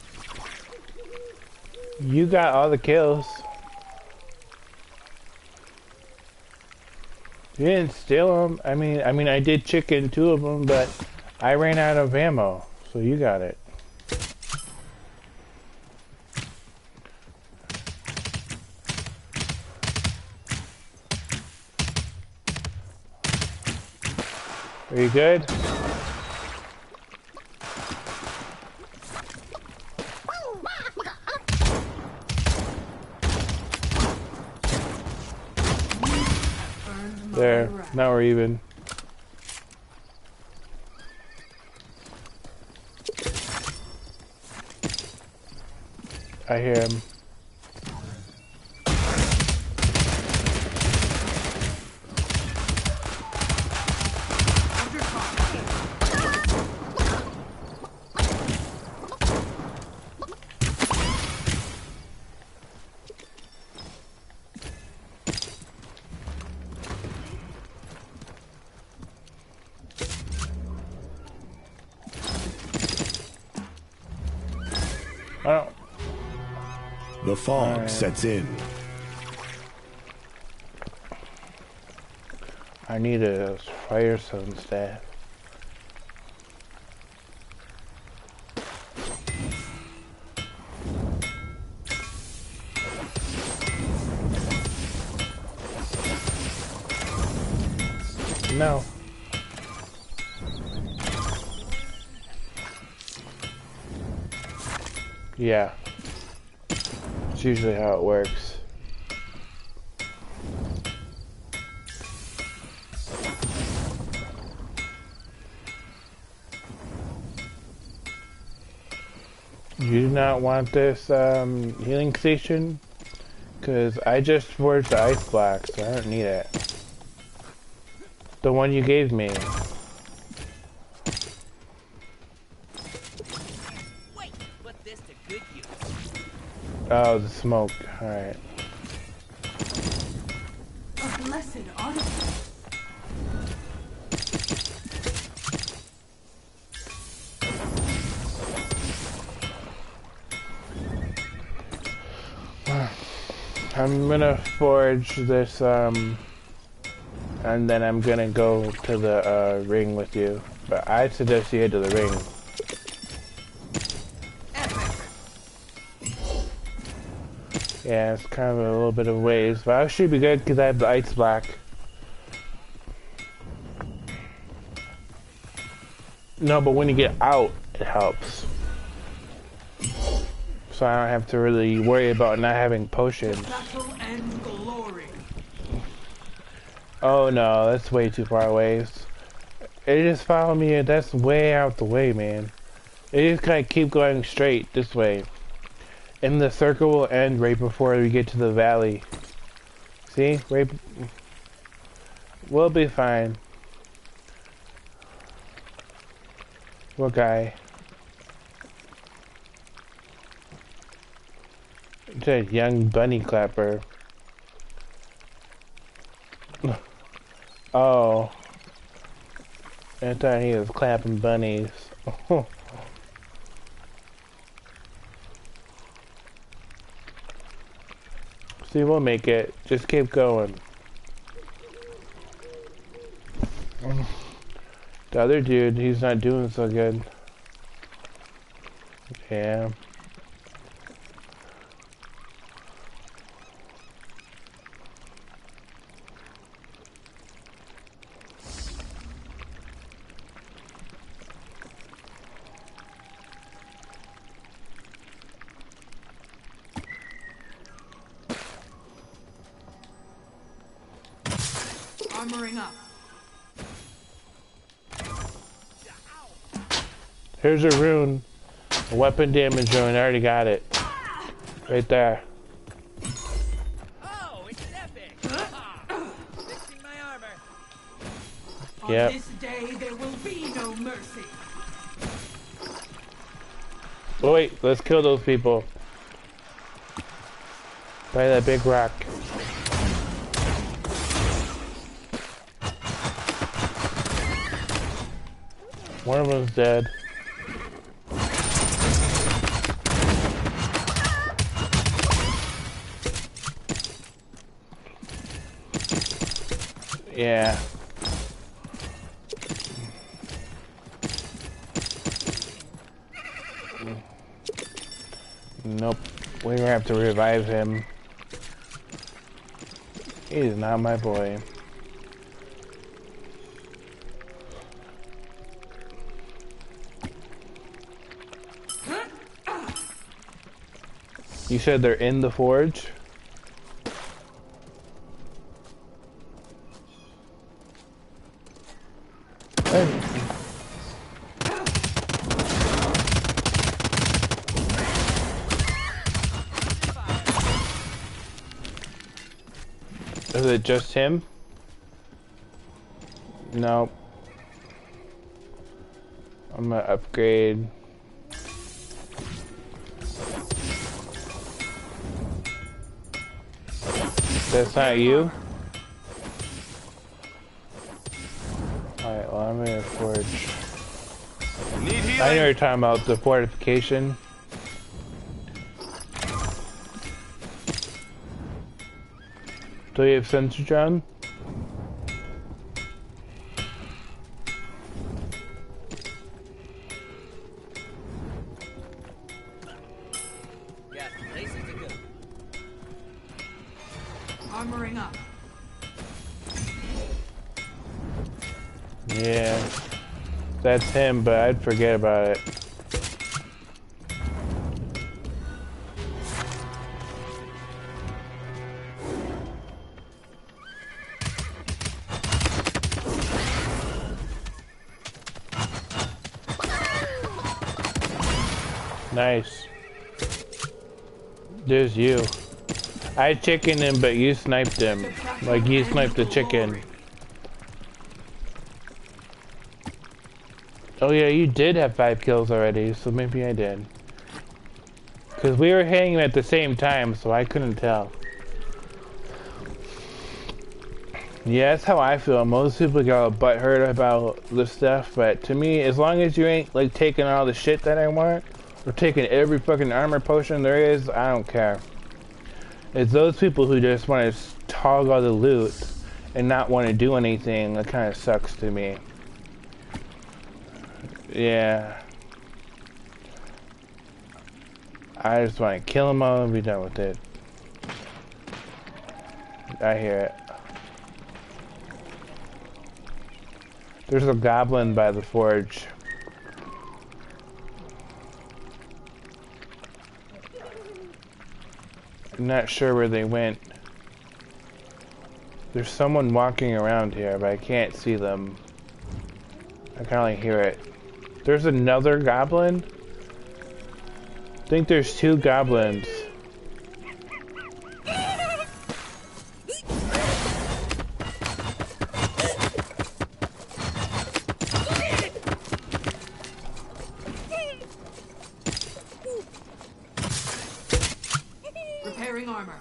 Speaker 1: You got all the kills. You didn't steal them. I mean, I did chicken 2 of them, but I ran out of ammo, so you got it. Are you good? There, now we're even. I hear him. Oh.
Speaker 5: The fog sets in.
Speaker 1: I need a Firestone staff. No. Yeah. It's usually how it works. You do not want this healing station? Because I just forged the ice block, so I don't need it. The one you gave me. Oh, the smoke. Alright.
Speaker 4: A blessed artifact.
Speaker 1: I'm gonna forge this, and then I'm gonna go to the, ring with you. But I suggest you head to the ring. Yeah, it's kind of a little bit of ways, but I should be good because I have the ice block. No, but when you get out, it helps. So I don't have to really worry about not having potions.
Speaker 4: Battle and glory.
Speaker 1: Oh no, that's way too far away. It just follow me, that's way out the way, man. It just kind of keep going straight this way. And the circle will end right before we get to the valley. See? Right. We'll be fine. What guy? It's a young bunny clapper. Oh. I thought he was clapping bunnies. See, we'll make it. Just keep going. The other dude, he's not doing so good. Yeah.
Speaker 4: Armoring up.
Speaker 1: Here's a rune. A weapon damage rune. I already got it. Right there.
Speaker 3: Oh, it's epic! Fixing my armor.
Speaker 1: Yep.
Speaker 4: On this day, there will be no mercy.
Speaker 1: Oh wait, let's kill those people. By that big rock. One of them's dead. Yeah. Nope. We're gonna have to revive him. He's not my boy. You said they're in the forge? Hey. Is it just him? Nope. I'm gonna upgrade. That's not you? Alright, well I'm gonna forge.
Speaker 3: Need healing?
Speaker 1: I know you're talking about the fortification. Do you have sensor John?
Speaker 3: Yes, places to go.
Speaker 4: Armoring up.
Speaker 1: Yeah. That's him, but I'd forget about it. Nice. There's you. I chickened him, but you sniped him. Like you sniped the chicken. Oh yeah, you did have 5 kills already, so maybe I did. Because we were hitting at the same time, so I couldn't tell. Yeah, that's how I feel. Most people get all butthurt about this stuff, but to me, as long as you ain't like taking all the shit that I want, or taking every fucking armor potion there is, I don't care. It's those people who just want to hog all the loot and not want to do anything that kind of sucks to me. Yeah. I just want to kill them all and be done with it. I hear it. There's a goblin by the forge. I'm not sure where they went. There's someone walking around here, but I can't see them. I can only hear it. There's another goblin? I think there's 2 goblins.
Speaker 4: Repairing armor.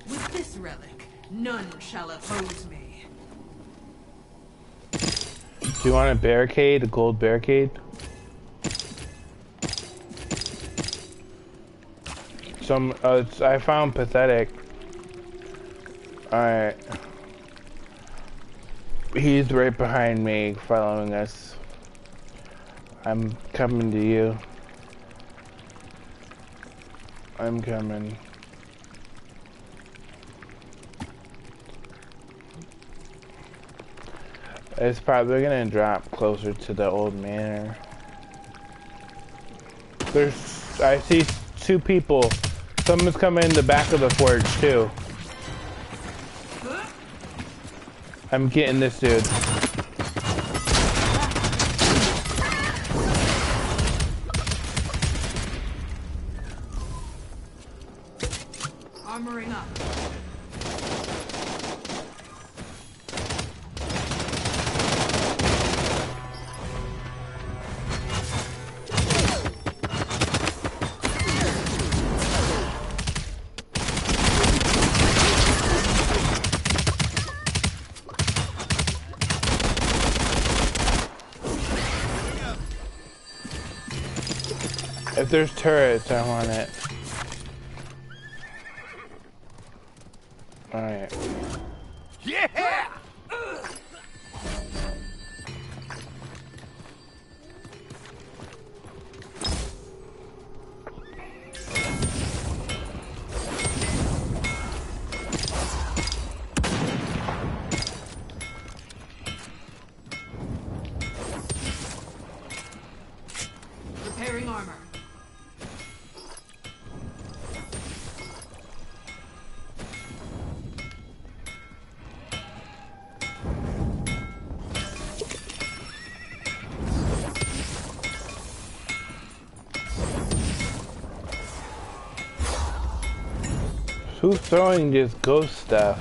Speaker 4: With this relic, none shall oppose me.
Speaker 1: Do you want a barricade? A gold barricade? I found pathetic. Alright. He's right behind me, following us. I'm coming to you. I'm coming. It's probably gonna drop closer to the old manor. I see 2 people. Someone's coming in the back of the forge too. I'm getting this dude.
Speaker 4: Armoring up.
Speaker 1: If there's turrets, I want it. Alright.
Speaker 5: Yeah!
Speaker 4: Repairing armor.
Speaker 1: Who's throwing this ghost stuff?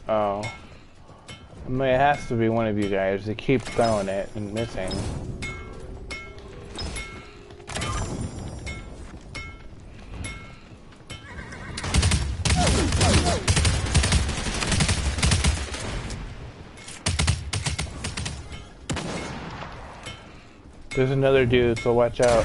Speaker 1: Oh. I mean, it has to be one of you guys. They keep throwing it and missing. There's another dude, so watch out.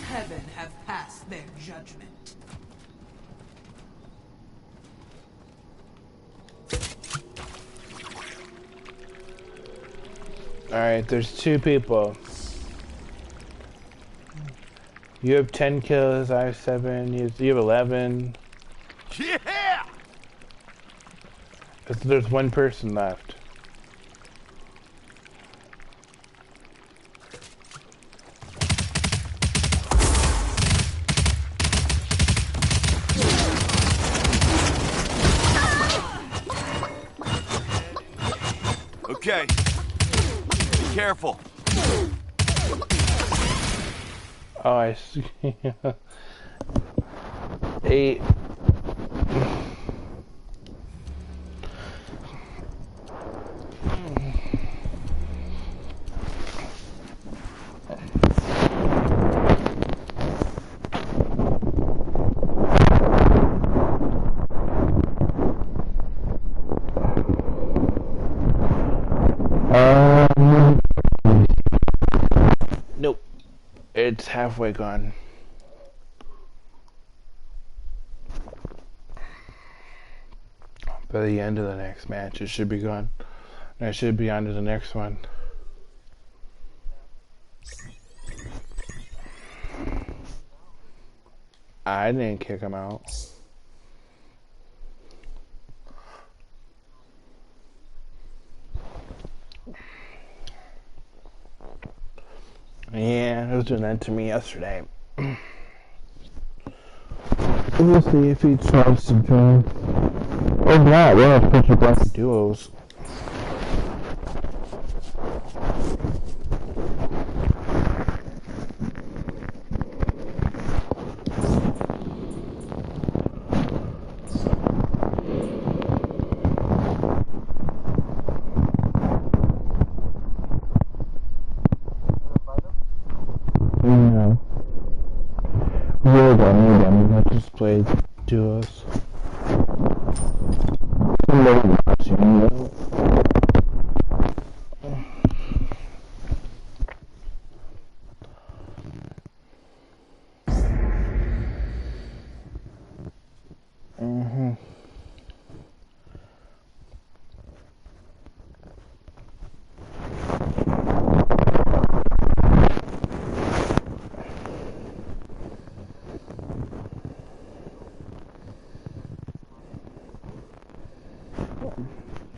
Speaker 4: Heaven have passed their judgment.
Speaker 1: Alright, there's 2 people. You have 10 kills, I have 7, you have 11.
Speaker 5: Yeah!
Speaker 1: There's 1 person left.
Speaker 5: Okay. Be careful.
Speaker 1: Oh, I see. 8. Nope. It's halfway gone. By the end of the next match, it should be gone. And I should be on to the next one. I didn't kick him out. Yeah, it was doing that to me yesterday. We'll see if he tries to join. Or not, we're not supposed to play duos. Really don't need them. I just play duos. Somebody watching, though.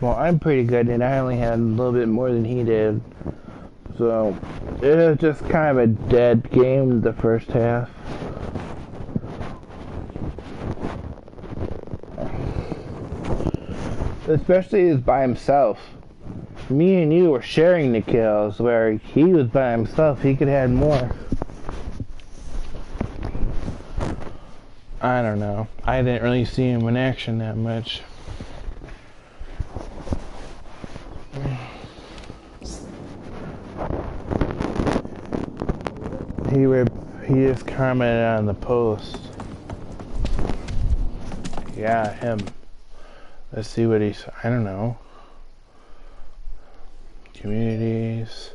Speaker 1: Well, I'm pretty good, and I only had a little bit more than he did. So, it was just kind of a dead game the first half. Especially he was by himself. Me and you were sharing the kills, where he was by himself, he could have had more. I don't know. I didn't really see him in action that much. He just commented on the post. Yeah, him. Let's see what he's, I don't know. Communities.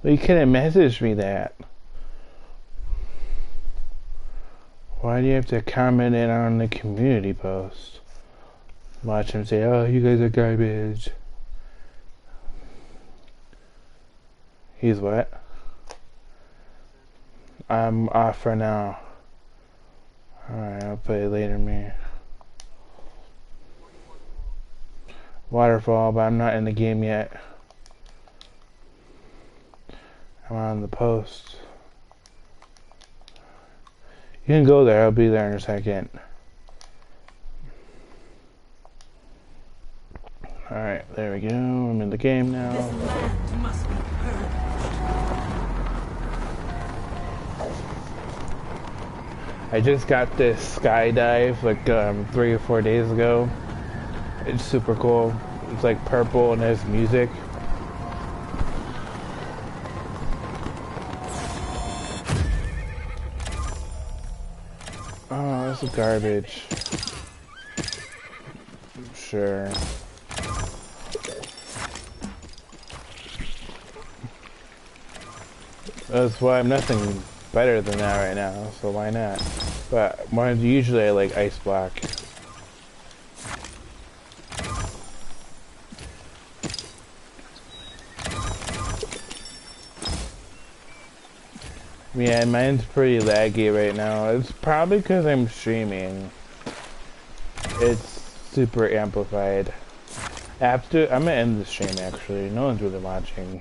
Speaker 1: Well, you could have messaged me that. Why do you have to comment it on the community post? Watch him say, oh, you guys are garbage. He's what? I'm off for now. Alright, I'll play later, man. Waterfall, but I'm not in the game yet. I'm on the post. You can go there, I'll be there in a second. Alright, there we go. I'm in the game now.
Speaker 4: This land must be heard.
Speaker 1: I just got this skydive like 3 or 4 days ago. It's super cool. It's like purple and has music. Oh, that's garbage. Sure. That's why I'm nothing better than that right now, so why not? But usually I like ice block. Yeah, mine's pretty laggy right now. It's probably because I'm streaming. It's super amplified. I'm gonna end the stream actually. No one's really watching.